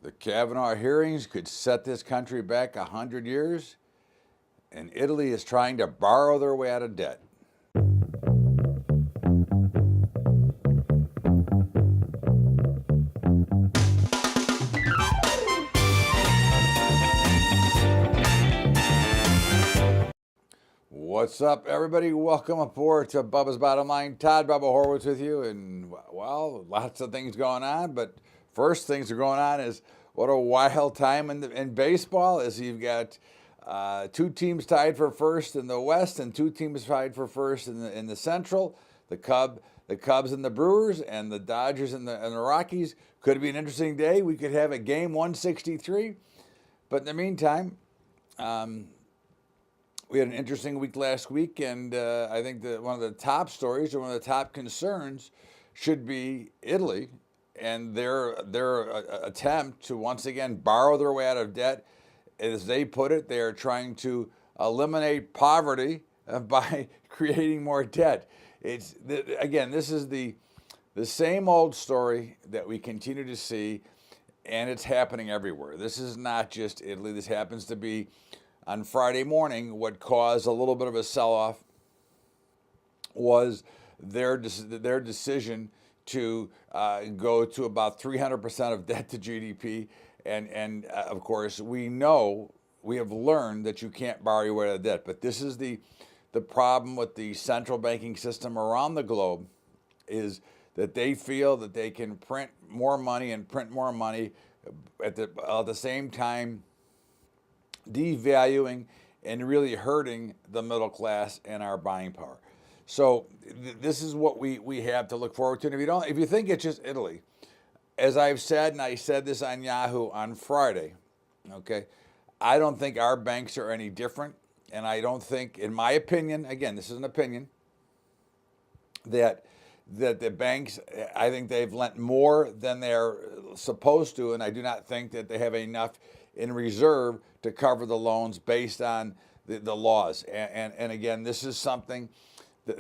The Kavanaugh hearings could set this country back 100 years, and Italy is trying to borrow their way out of debt. What's up, everybody? Welcome aboard to Bubba's Bottom Line. Todd Bubba Horwitz with you, and well, lots of things going on. But first things that are going on is what a wild time in baseball. Is you've got two teams tied for first in the West, and two teams tied for first in the Central. The Cubs and the Brewers, and the Dodgers and the Rockies. Could be an interesting day. We could have a game 163. But in the meantime, we had an interesting week last week, and I think that one of the top stories or one of the top concerns should be Italy and their attempt to once again borrow their way out of debt. As they put it, they are trying to eliminate poverty by creating more debt. Again, this is the same old story that we continue to see, and it's happening everywhere. This is not just Italy. This happens to be on Friday morning. What caused a little bit of a sell-off was their decision to go to about 300% of debt to GDP. And of course, we have learned that you can't borrow your way out of debt. But this is the problem with the central banking system around the globe, is that they feel that they can print more money at the same time devaluing and really hurting the middle class and our buying power. So this is what we have to look forward to. And if you think it's just Italy, as I've said, and I said this on Yahoo on Friday, okay, I don't think our banks are any different. And I don't think, in my opinion, again, this is an opinion, that the banks, I think they've lent more than they're supposed to, and I do not think that they have enough in reserve to cover the loans based on the laws. And again, this is something,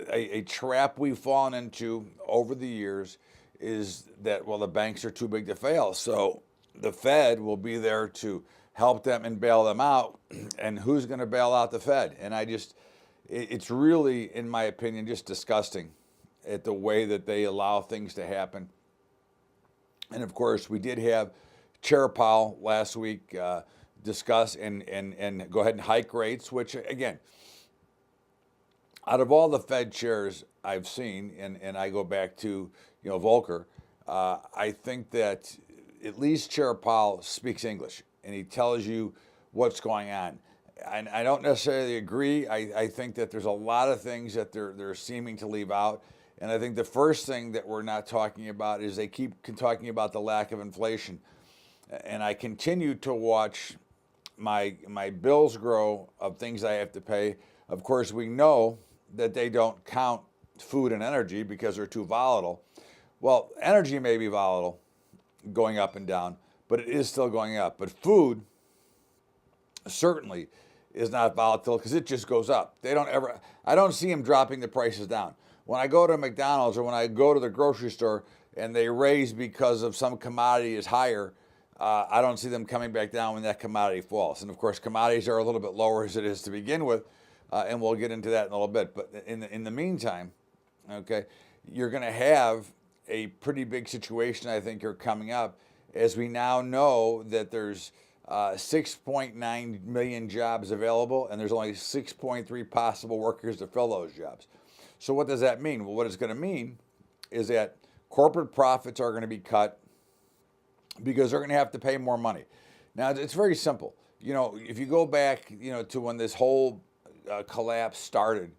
a trap we've fallen into over the years, is that, well, the banks are too big to fail. So the Fed will be there to help them and bail them out. And who's going to bail out the Fed? And it's really, in my opinion, just disgusting at the way that they allow things to happen. And of course, we did have Chair Powell last week discuss and go ahead and hike rates, which, again, out of all the Fed chairs I've seen, and I go back to Volcker, I think that at least Chair Powell speaks English and he tells you what's going on. And I don't necessarily agree. I think that there's a lot of things that they're seeming to leave out. And I think the first thing that we're not talking about is they keep talking about the lack of inflation. And I continue to watch my bills grow of things I have to pay. Of course, we know that they don't count food and energy because they're too volatile. Well, energy may be volatile, going up and down, but it is still going up. But food certainly is not volatile because it just goes up. I don't see them dropping the prices down. When I go to McDonald's or when I go to the grocery store and they raise because of some commodity is higher, I don't see them coming back down when that commodity falls. And of course, commodities are a little bit lower as it is to begin with, and we'll get into that in a little bit. But in the meantime, okay, you're going to have a pretty big situation, I think, are coming up, as we now know that there's 6.9 million jobs available, and there's only 6.3 possible workers to fill those jobs. So what does that mean? Well, what it's going to mean is that corporate profits are going to be cut because they're going to have to pay more money. Now, it's very simple. If you go back, to when this whole collapse started,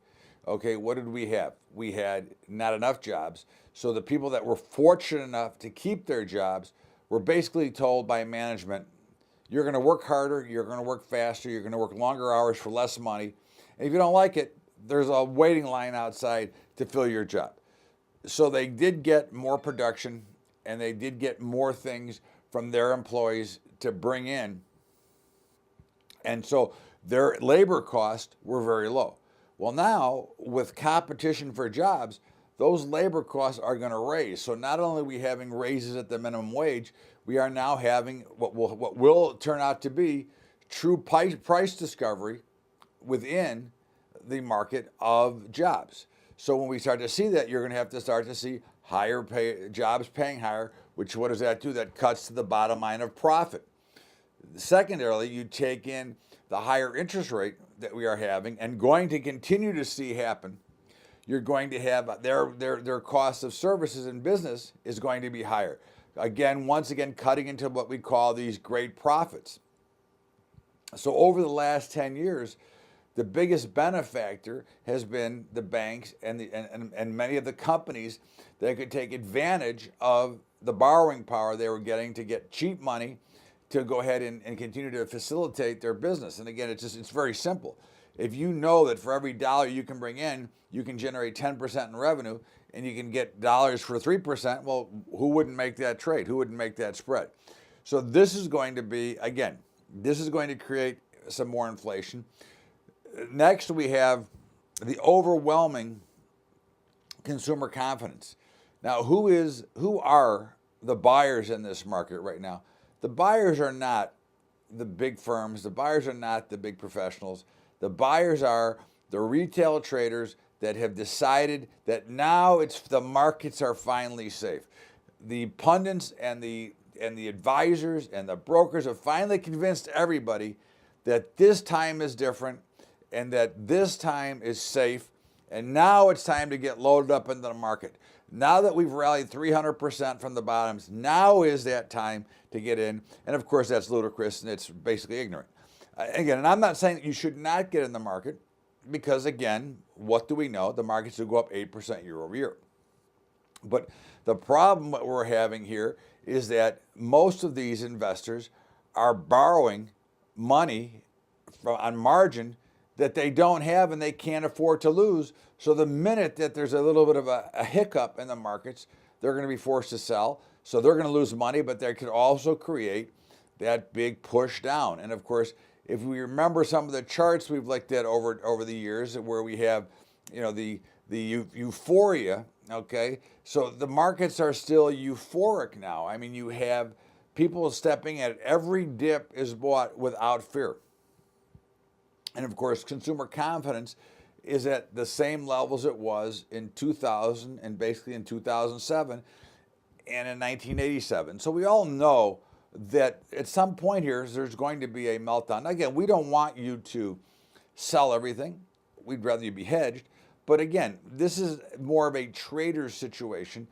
okay, what did we have? We had not enough jobs. So the people that were fortunate enough to keep their jobs were basically told by management, you're going to work harder, you're going to work faster, you're going to work longer hours for less money. And if you don't like it, there's a waiting line outside to fill your job. So they did get more production and they did get more things from their employees to bring in. And so their labor costs were very low. Well, now with competition for jobs, those labor costs are going to raise. So not only are we having raises at the minimum wage, we are now having what will turn out to be true price discovery within the market of jobs. So when we start to see that, you're going to have to start to see higher pay jobs paying higher, which what does that do? That cuts to the bottom line of profit. Secondarily, you take in the higher interest rate that we are having and going to continue to see happen. You're going to have their cost of services in business is going to be higher. Again, once again, cutting into what we call these great profits. So over the last 10 years, the biggest benefactor has been the banks and many of the companies that could take advantage of the borrowing power they were getting to get cheap money to go ahead and continue to facilitate their business. And again, it's very simple. If you know that for every dollar you can bring in, you can generate 10% in revenue and you can get dollars for 3%, well, who wouldn't make that trade? Who wouldn't make that spread? So this is going to be, again, this is going to create some more inflation. Next, we have the overwhelming consumer confidence. Now, who are the buyers in this market right now? The buyers are not the big firms. The buyers are not the big professionals. The buyers are the retail traders that have decided that now the markets are finally safe. The pundits and the advisors and the brokers have finally convinced everybody that this time is different and that this time is safe. And now it's time to get loaded up into the market. Now that we've rallied 300% from the bottoms, now is that time to get in. And of course, that's ludicrous and it's basically ignorant. Again, and I'm not saying that you should not get in the market because, again, what do we know? The markets will go up 8% year over year. But the problem that we're having here is that most of these investors are borrowing money on margin that they don't have and they can't afford to lose. So the minute that there's a little bit of a hiccup in the markets, they're going to be forced to sell. So they're going to lose money, but they could also create that big push down. And of course, if we remember some of the charts we've looked at over the years where we have, the euphoria, okay? So the markets are still euphoric now. I mean, you have people stepping at every dip is bought without fear. And of course, consumer confidence is at the same levels it was in 2000 and basically in 2007 and in 1987. So we all know that at some point here, there's going to be a meltdown. Again, we don't want you to sell everything. We'd rather you be hedged. But again, this is more of a trader's situation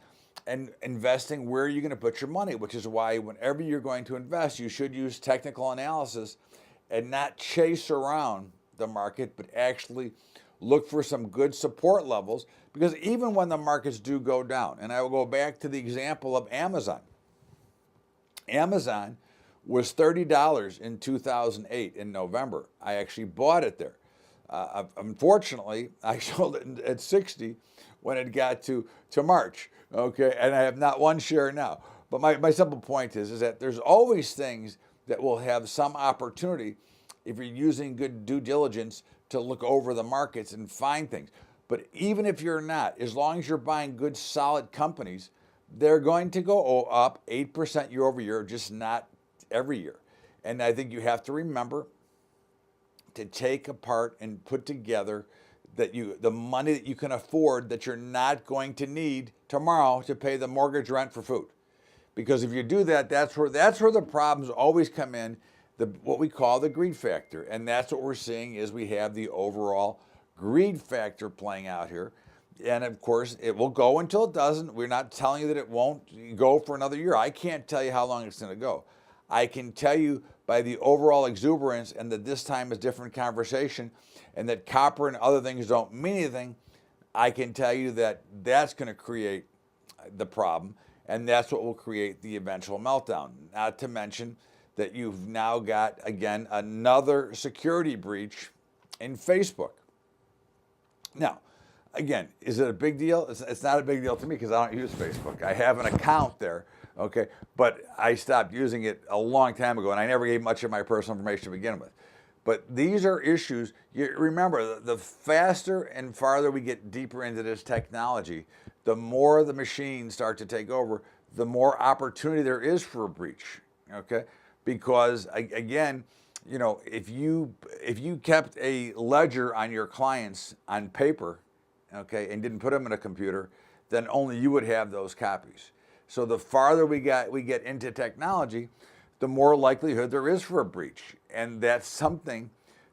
and investing where you're going to put your money, which is why whenever you're going to invest, you should use technical analysis and not chase around the market, but actually look for some good support levels, because even when the markets do go down, and I will go back to the example of Amazon. Amazon was $30 in 2008 in November. I actually bought it there. Unfortunately, I sold it at 60 when it got to March, okay? And I have not one share now. But my simple point is that there's always things that will have some opportunity if you're using good due diligence to look over the markets and find things. But even if you're not, as long as you're buying good, solid companies, they're going to go up 8% year over year, just not every year. And I think you have to remember to take apart and put together the money that you can afford that you're not going to need tomorrow to pay the mortgage, rent, for food. Because if you do that, that's where the problems always come in, what we call the greed factor. And that's what we're seeing is we have the overall greed factor playing out here. And of course, it will go until it doesn't. We're not telling you that it won't go for another year. I can't tell you how long it's going to go. I can tell you by the overall exuberance and that this time is different conversation and that copper and other things don't mean anything, I can tell you that that's going to create the problem, and that's what will create the eventual meltdown. Not to mention that you've now got, again, another security breach in Facebook. Now, again, is it a big deal? It's not a big deal to me because I don't use Facebook. I have an account there, okay, but I stopped using it a long time ago, and I never gave much of my personal information to begin with. But these are issues. You remember, the faster and farther we get deeper into this technology, the more the machines start to take over, the more opportunity there is for a breach. Okay, because again, if you kept a ledger on your clients on paper, okay, and didn't put them in a computer, then only you would have those copies. So the farther we get into technology, the more likelihood there is for a breach. And that's something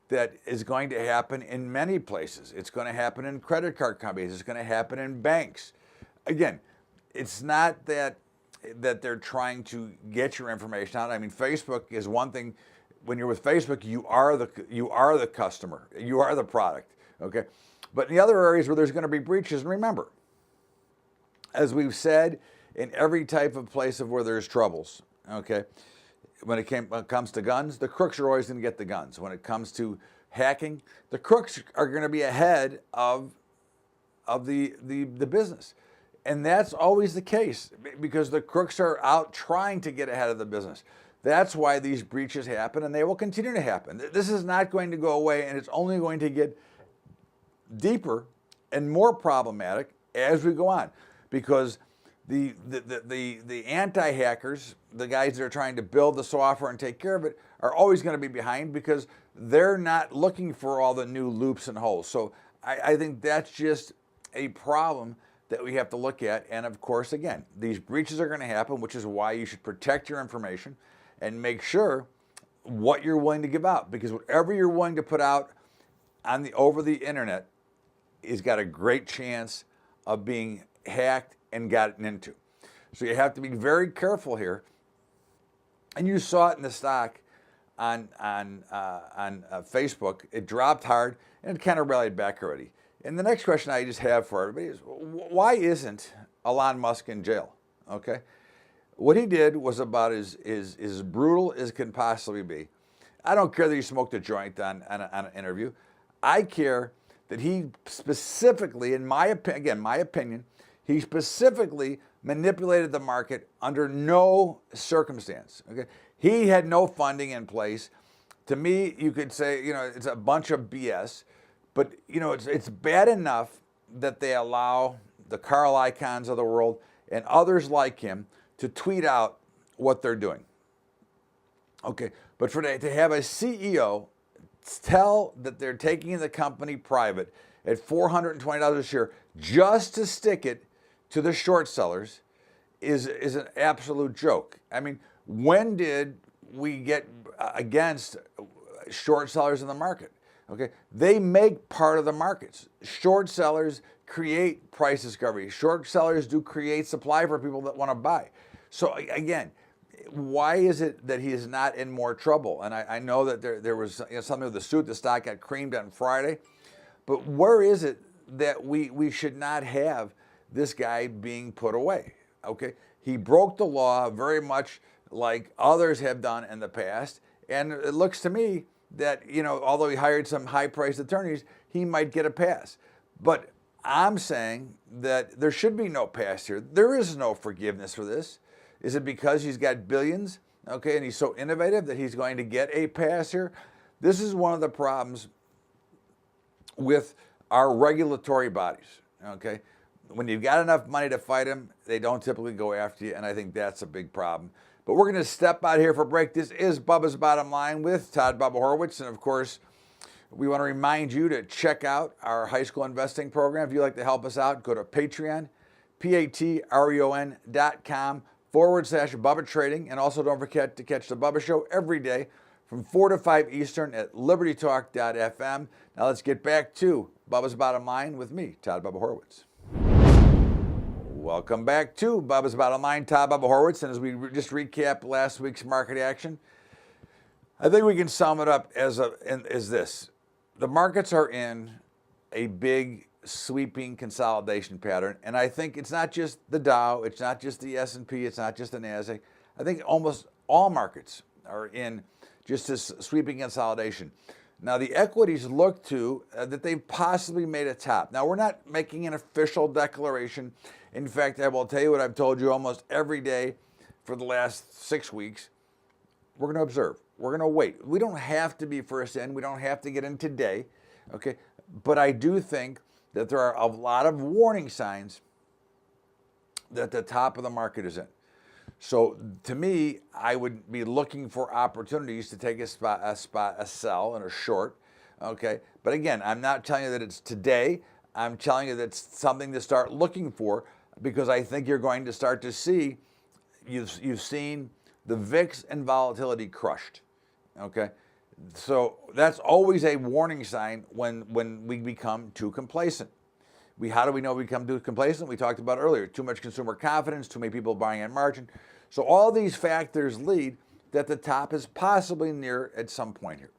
that is going to happen in many places. It's going to happen in credit card companies. It's going to happen in banks. Again, it's not that they're trying to get your information out. I mean, Facebook is one thing. When you're with Facebook, you are the customer. You are the product. Okay, but in the other areas where there's going to be breaches, and remember, as we've said, in every type of place of where there's troubles, okay, when it comes to guns, the crooks are always going to get the guns. When it comes to hacking, the crooks are going to be ahead of the business. And that's always the case because the crooks are out trying to get ahead of the business. That's why these breaches happen, and they will continue to happen. This is not going to go away, and it's only going to get deeper and more problematic as we go on, because the anti-hackers, the guys that are trying to build the software and take care of it, are always going to be behind because they're not looking for all the new loops and holes. So I think that's just a problem that we have to look at. And of course, again, these breaches are going to happen, which is why you should protect your information and make sure what you're willing to give out, because whatever you're willing to put out over the internet has got a great chance of being hacked and gotten into. So you have to be very careful here. And you saw it in the stock on Facebook. It dropped hard and it kind of rallied back already. And the next question I just have for everybody is, why isn't Elon Musk in jail? Okay, what he did was about as brutal as can possibly be. I don't care that he smoked a joint on an interview. I care that he specifically, in my opinion, he specifically manipulated the market under no circumstance. Okay, he had no funding in place. To me, you could say, it's a bunch of BS. But it's bad enough that they allow the Carl Icahns of the world and others like him to tweet out what they're doing. Okay, but to have a CEO tell that they're taking the company private at $420 a share just to stick it to the short sellers is an absolute joke. I mean, when did we get against short sellers in the market? Okay, they make part of the markets. Short sellers create price discovery. Short sellers do create supply for people that want to buy. So again, why is it that he is not in more trouble? And I know that there was something with the suit. The stock got creamed on Friday. But where is it that we should not have this guy being put away? Okay, he broke the law very much like others have done in the past. And it looks to me that, although he hired some high-priced attorneys, he might get a pass. But I'm saying that there should be no pass here. There is no forgiveness for this. Is it because he's got billions, okay, and he's so innovative that he's going to get a pass here? This is one of the problems with our regulatory bodies, okay? When you've got enough money to fight them, they don't typically go after you, and I think that's a big problem. But we're going to step out here for a break. This is Bubba's Bottom Line with Todd Bubba Horwitz. And of course, we want to remind you to check out our high school investing program. If you'd like to help us out, go to Patreon, patreon.com/Bubba Trading. And also don't forget to catch the Bubba Show every day from 4 to 5 Eastern at libertytalk.fm. Now let's get back to Bubba's Bottom Line with me, Todd Bubba Horwitz. Welcome back to Bubba's Bottom Line, Todd Bubba Horwitz. And as we just recap last week's market action, I think we can sum it up as this. The markets are in a big sweeping consolidation pattern. And I think it's not just the Dow, it's not just the S&P, it's not just the NASDAQ. I think almost all markets are in just this sweeping consolidation. Now, the equities look to that they've possibly made a top. Now, we're not making an official declaration. In fact, I will tell you what I've told you almost every day for the last 6 weeks. We're going to observe. We're going to wait. We don't have to be first in. We don't have to get in today. Okay? But I do think that there are a lot of warning signs that the top of the market is in. So to me, I would be looking for opportunities to take a sell and a short. Okay, but again, I'm not telling you that it's today. I'm telling you that it's something to start looking for, because I think you're going to start to see, you've seen the VIX and volatility crushed. Okay, so that's always a warning sign when we become too complacent. How do we know we become too complacent? We talked about earlier, too much consumer confidence, too many people buying at margin. So all these factors lead that the top is possibly near at some point here.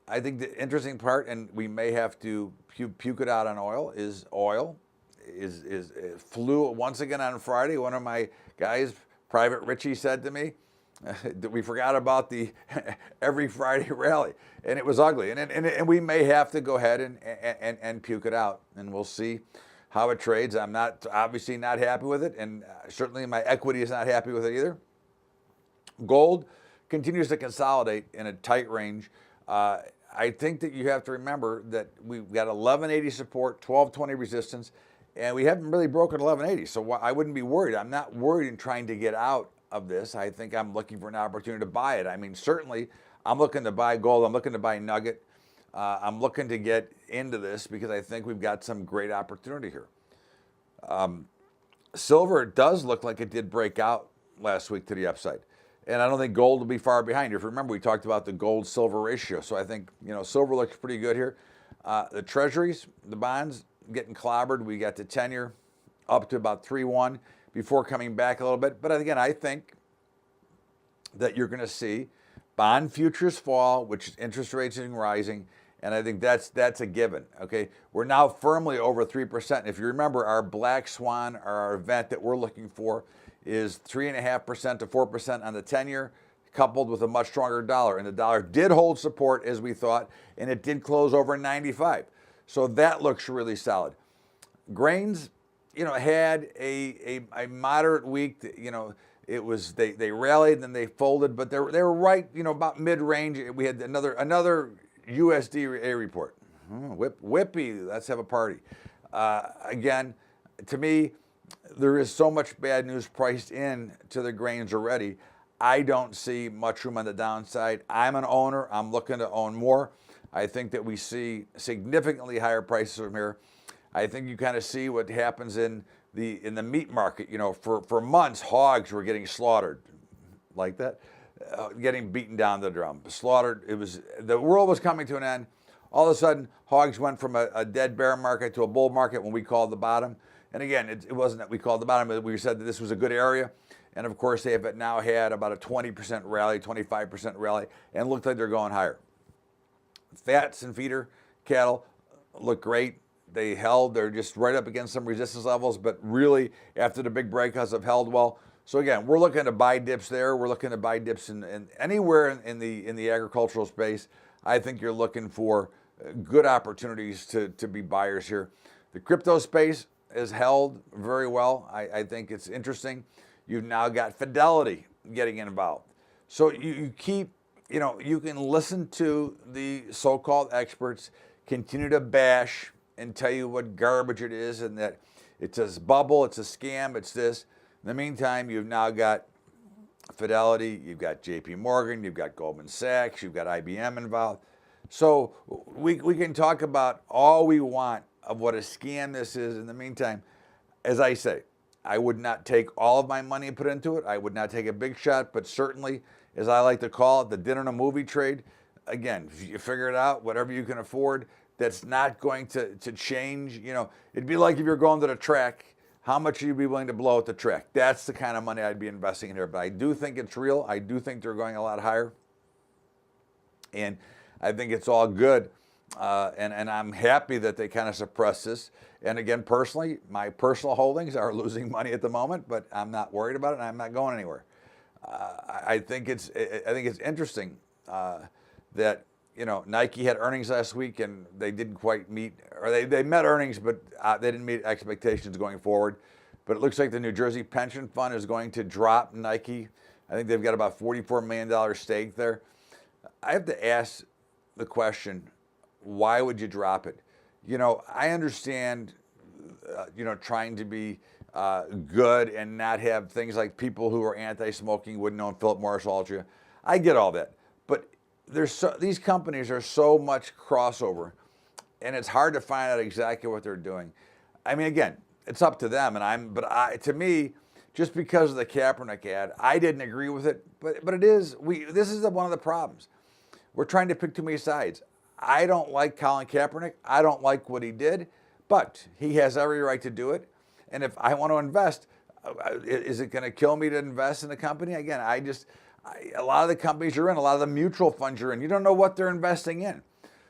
I think the interesting part, and we may have to puke it out on oil is flew once again on Friday. One of my guys, Private Richie, said to me that we forgot about the every Friday rally, and it was ugly. And we may have to go ahead and puke it out, and we'll see how it trades. I'm obviously not happy with it, and certainly my equity is not happy with it either. Gold continues to consolidate in a tight range. I think that you have to remember that we've got 1180 support, 1220 resistance, and we haven't really broken 1180. So I wouldn't be worried. I'm not worried in trying to get out of this. I think I'm looking for an opportunity to buy it. I mean, certainly I'm looking to buy gold. I'm looking to buy nugget. I'm looking to get into this because I think we've got some great opportunity here. Silver does look like it did break out last week to the upside. And I don't think gold will be far behind. If you remember, we talked about the gold-silver ratio. So I think, silver looks pretty good here. The treasuries, the bonds, getting clobbered. We got the 10-year up to about 3.1 before coming back a little bit. But again, I think that you're going to see bond futures fall, which interest rates are rising. And I think that's a given, okay? We're now firmly over 3%. If you remember, our black swan, or our event that we're looking for, is 3.5% to 4% on the 10-year, coupled with a much stronger dollar. And the dollar did hold support, as we thought, and it did close over 95. So that looks really solid. Grains, had a moderate week. It was they rallied and then they folded, but they were right, about mid-range. We had another USDA report. Whippy, let's have a party. Again, to me, there is so much bad news priced in to the grains already. I don't see much room on the downside. I'm an owner. I'm looking to own more. I think that we see significantly higher prices from here. I think you kind of see what happens in the meat market. For months, hogs were getting slaughtered like that, getting beaten down the drum, slaughtered. The world was coming to an end. All of a sudden, hogs went from a dead bear market to a bull market when we called the bottom. And again, it wasn't that we called the bottom, but we said that this was a good area. And of course, they have now had about a 20% rally, 25% rally, and looked like they're going higher. Fats and feeder cattle look great. They held. They're just right up against some resistance levels, but really, after the big breakouts, have held well. So again, we're looking to buy dips there. We're looking to buy dips in anywhere in the agricultural space. I think you're looking for good opportunities to be buyers here. The crypto space has held very well. I think it's interesting. You've now got Fidelity getting involved. So you keep, you can listen to the so-called experts continue to bash and tell you what garbage it is and that it's a bubble, it's a scam, it's this. In the meantime, you've now got Fidelity, you've got JP Morgan, you've got Goldman Sachs, you've got IBM involved. So we can talk about all we want of what a scam this is. In the meantime, as I say, I would not take all of my money and put into it. I would not take a big shot, but certainly, as I like to call it, the dinner and a movie trade. Again, if you figure it out, whatever you can afford, that's not going to change. It'd be like if you're going to the track, how much would you be willing to blow at the track? That's the kind of money I'd be investing in here. But I do think it's real. I do think they're going a lot higher. And I think it's all good. And I'm happy that they kind of suppress this. And again, personally, my personal holdings are losing money at the moment, but I'm not worried about it and I'm not going anywhere. I think it's interesting that Nike had earnings last week and they didn't quite meet, or they met earnings, but they didn't meet expectations going forward. But it looks like the New Jersey Pension Fund is going to drop Nike. I think they've got about $44 million stake there. I have to ask the question, why would you drop it? I understand, trying to be good and not have things like people who are anti-smoking wouldn't know Philip Morris Altria. I get all that, but these companies are so much crossover, and it's hard to find out exactly what they're doing. I mean, again, it's up to them, to me, just because of the Kaepernick ad, I didn't agree with it, but it is this is one of the problems. We're trying to pick too many sides. I don't like Colin Kaepernick. I don't like what he did, but he has every right to do it. And if I want to invest, is it going to kill me to invest in a company? Again, a lot of the companies you're in, a lot of the mutual funds you're in, you don't know what they're investing in.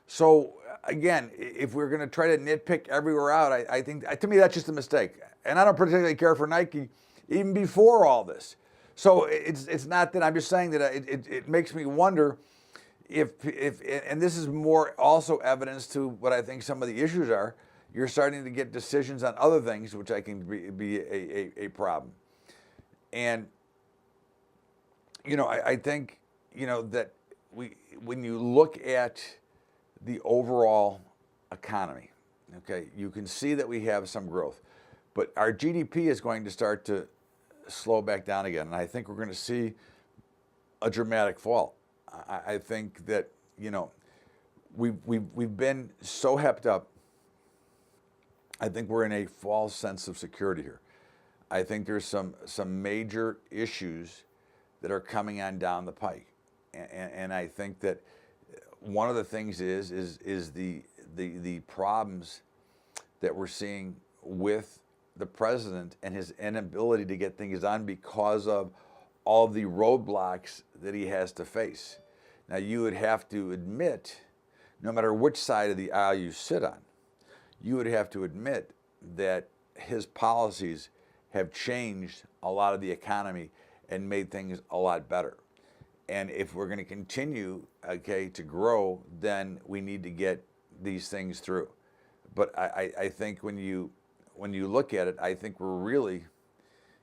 So again, if we're going to try to nitpick everywhere out, I think to me that's just a mistake. And I don't particularly care for Nike even before all this. So it's not that I'm just saying that it makes me wonder if and this is more also evidence to what I think some of the issues are. You're starting to get decisions on other things, which I can be a problem. And I think that when you look at the overall economy, okay, you can see that we have some growth, but our GDP is going to start to slow back down again, and I think we're going to see a dramatic fall. I think that we've been so hepped up. I think we're in a false sense of security here. I think there's some major issues that are coming on down the pike, and I think that one of the things is the problems that we're seeing with the president and his inability to get things done because of all the roadblocks that he has to face. Now, you would have to admit, no matter which side of the aisle you sit on, you would have to admit that his policies have changed a lot of the economy and made things a lot better. And if we're going to continue, to grow, then we need to get these things through. But I think when you look at it, I think we're really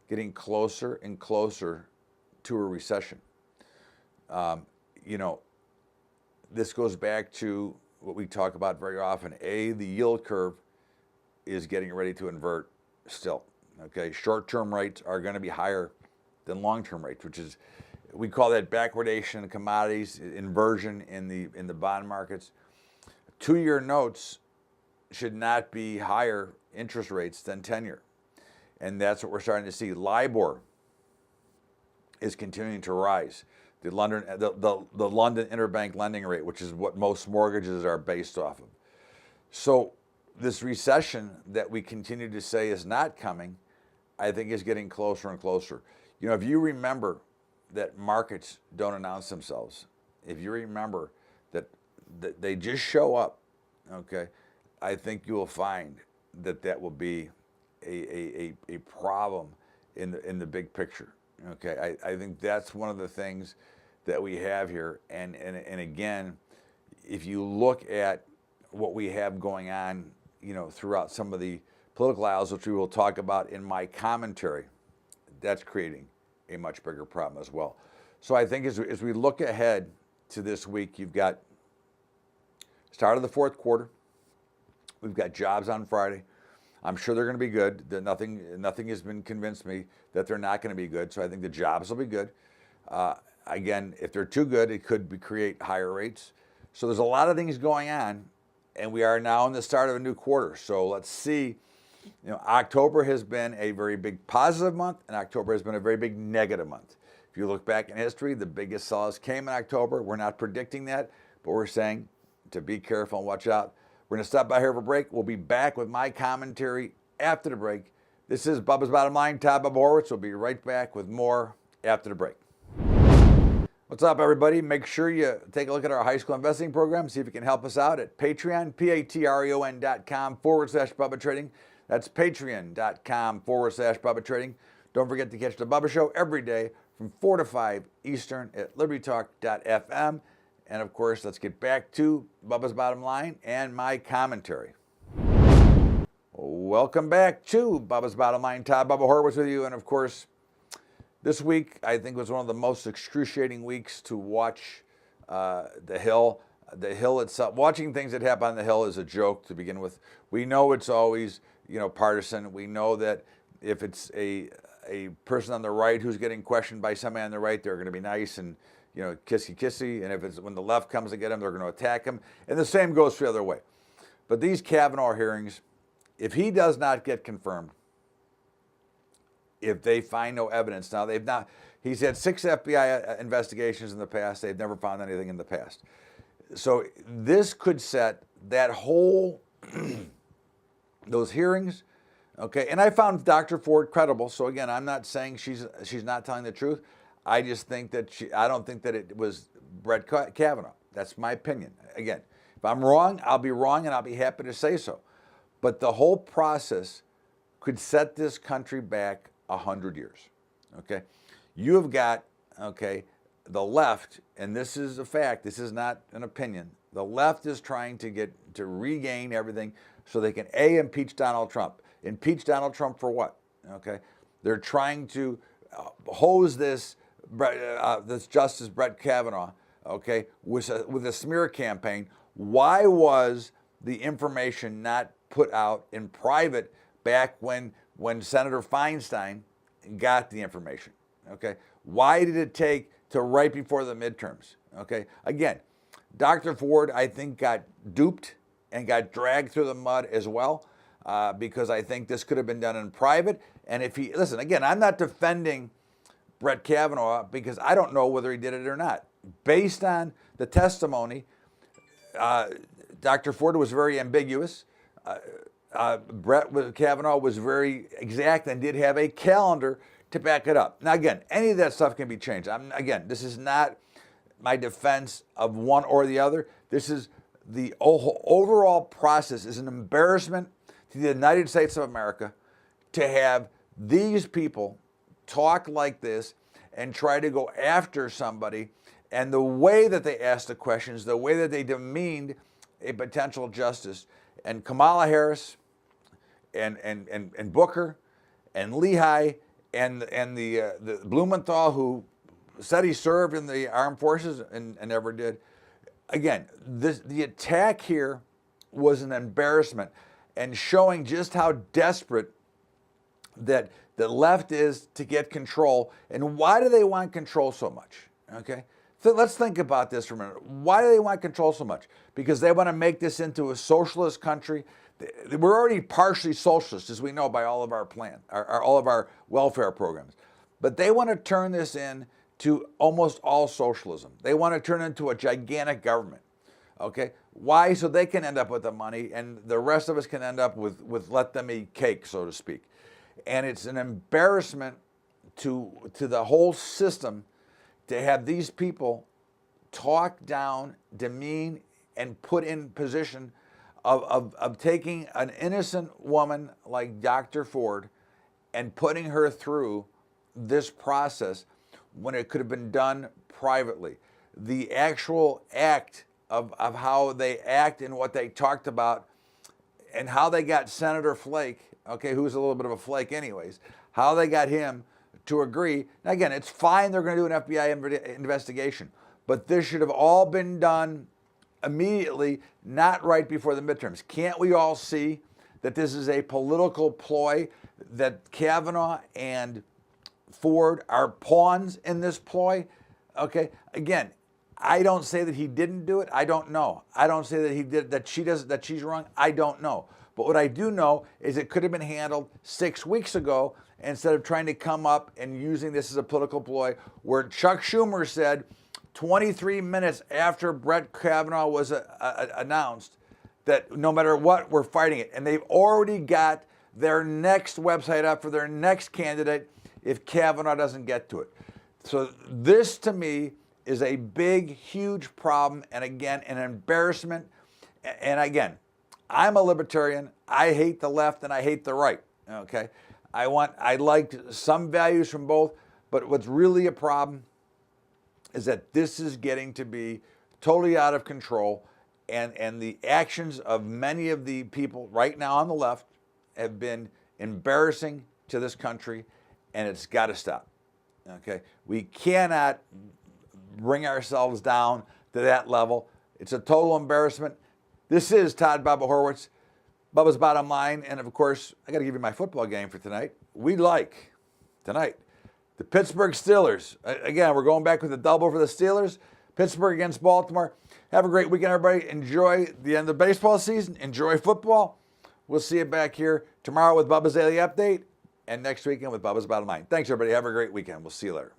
getting closer and closer to a recession. This goes back to what we talk about very often. The yield curve is getting ready to invert still. Okay, short-term rates are going to be higher than long-term rates, which is, we call that backwardation in commodities, inversion in the bond markets. 2-year notes should not be higher interest rates than 10-year, and that's what we're starting to see. LIBOR is continuing to rise. The London interbank lending rate, which is what most mortgages are based off of. So this recession that we continue to say is not coming, I think is getting closer and closer. If you remember that markets don't announce themselves, if you remember that they just show up, okay, I think you will find that will be a problem in the big picture. Okay, I think that's one of the things that we have here. And again, if you look at what we have going on, throughout some of the political aisles, which we will talk about in my commentary, that's creating a much bigger problem as well. So I think as we look ahead to this week, you've got start of the fourth quarter. We've got jobs on Friday. I'm sure they're going to be good. Nothing has been convinced me that they're not going to be good. So I think the jobs will be good. Again, if they're too good, it could create higher rates. So there's a lot of things going on, and we are now in the start of a new quarter. So let's see. October has been a very big positive month, and October has been a very big negative month. If you look back in history, the biggest sells came in October. We're not predicting that, but we're saying to be careful and watch out. We're going to stop by here for a break. We'll be back with my commentary after the break. This is Bubba's Bottom Line. Todd Bubba Horwitz. We'll be right back with more after the break. What's up, everybody? Make sure you take a look at our high school investing program. See if you can help us out at Patreon, patreon.com/Bubba Trading. That's patreon.com/Bubba Trading. Don't forget to catch the Bubba Show every day from 4 to 5 Eastern at libertytalk.fm. And of course, let's get back to Bubba's Bottom Line and my commentary. Welcome back to Bubba's Bottom Line. Todd Bubba Horwitz with you. And of course, this week, I think, was one of the most excruciating weeks to watch the Hill. The Hill itself, watching things that happen on the Hill is a joke to begin with. We know it's always, partisan. We know that if it's a person on the right who's getting questioned by somebody on the right, they're going to be nice and, you know, kissy kissy. And if it's when the left comes to get him, they're going to attack him. And the same goes the other way. But these Kavanaugh hearings, if he does not get confirmed, if they find no evidence, now they've not, he's had 6 FBI investigations in the past. They've never found anything in the past. So this could set that whole, those hearings, okay? And I found Dr. Ford credible. So again, I'm not saying she's not telling the truth. I just think that I don't think that it was Brett Kavanaugh. That's my opinion. Again, if I'm wrong, I'll be wrong and I'll be happy to say so. But the whole process could set this country back 100 years, okay? You have got, okay, the left, and this is a fact, this is not an opinion, the left is trying to regain everything so they can, A, impeach Donald Trump. Impeach Donald Trump for what, okay? They're trying to hose this Justice Brett Kavanaugh, okay, with a smear campaign. Why was the information not put out in private back when Senator Feinstein got the information, okay? Why did it take to right before the midterms, okay? Again, Dr. Ford, I think, got duped and got dragged through the mud as well because I think this could have been done in private. And if he, listen, again, I'm not defending Brett Kavanaugh because I don't know whether he did it or not. Based on the testimony, Dr. Ford was very ambiguous. Brett Kavanaugh was very exact and did have a calendar to back it up. Now, again, any of that stuff can be changed. Again, this is not my defense of one or the other. This is the overall process is an embarrassment to the United States of America to have these people talk like this and try to go after somebody. And the way that they asked the questions, the way that they demeaned a potential justice, and Kamala Harris and Booker and Lehigh and the Blumenthal, who said he served in the armed forces and never did. Again, the attack here was an embarrassment and showing just how desperate that the left is to get control. And why do they want control so much? Okay, so let's think about this for a minute. Why do they want control so much? Because they want to make this into a socialist country. We're already partially socialist, as we know, by all of our all of our welfare programs. But they want to turn this into almost all socialism. They want to turn it into a gigantic government. Okay, why? So they can end up with the money, and the rest of us can end up with let them eat cake, so to speak. And it's an embarrassment to the whole system to have these people talk down, demean, and put in position of taking an innocent woman like Dr. Ford and putting her through this process when it could have been done privately. The actual act of how they act and what they talked about and how they got Senator Flake, okay, who's a little bit of a flake anyways, how they got him to agree. Now again, it's fine they're going to do an FBI investigation, but this should have all been done immediately, not right before the midterms. Can't we all see that this is a political ploy, that Kavanaugh and Ford are pawns in this ploy? Okay, again, I don't say that he didn't do it. I don't know. I don't say that he did, that she does, that she's wrong. I don't know. But what I do know is it could have been handled 6 weeks ago instead of trying to come up and using this as a political ploy, where Chuck Schumer said 23 minutes after Brett Kavanaugh was announced that no matter what, we're fighting it. And they've already got their next website up for their next candidate if Kavanaugh doesn't get to it. So this, to me, is a big, huge problem, and again, an embarrassment. And again, I'm a libertarian. I hate the left and I hate the right, okay? I like some values from both, but what's really a problem is that this is getting to be totally out of control, and the actions of many of the people right now on the left have been embarrassing to this country, and it's got to stop, okay? We cannot bring ourselves down to that level. It's a total embarrassment. This is Todd Bubba Horwitz, Bubba's Bottom Line, and of course, I got to give you my football game for tonight. we like tonight. The Pittsburgh Steelers. Again, we're going back with a double for the Steelers. Pittsburgh against Baltimore. Have a great weekend, everybody. Enjoy the end of the baseball season. Enjoy football. We'll see you back here tomorrow with Bubba's Daily Update and next weekend with Bubba's Bottom Line. Thanks, everybody. Have a great weekend. We'll see you later.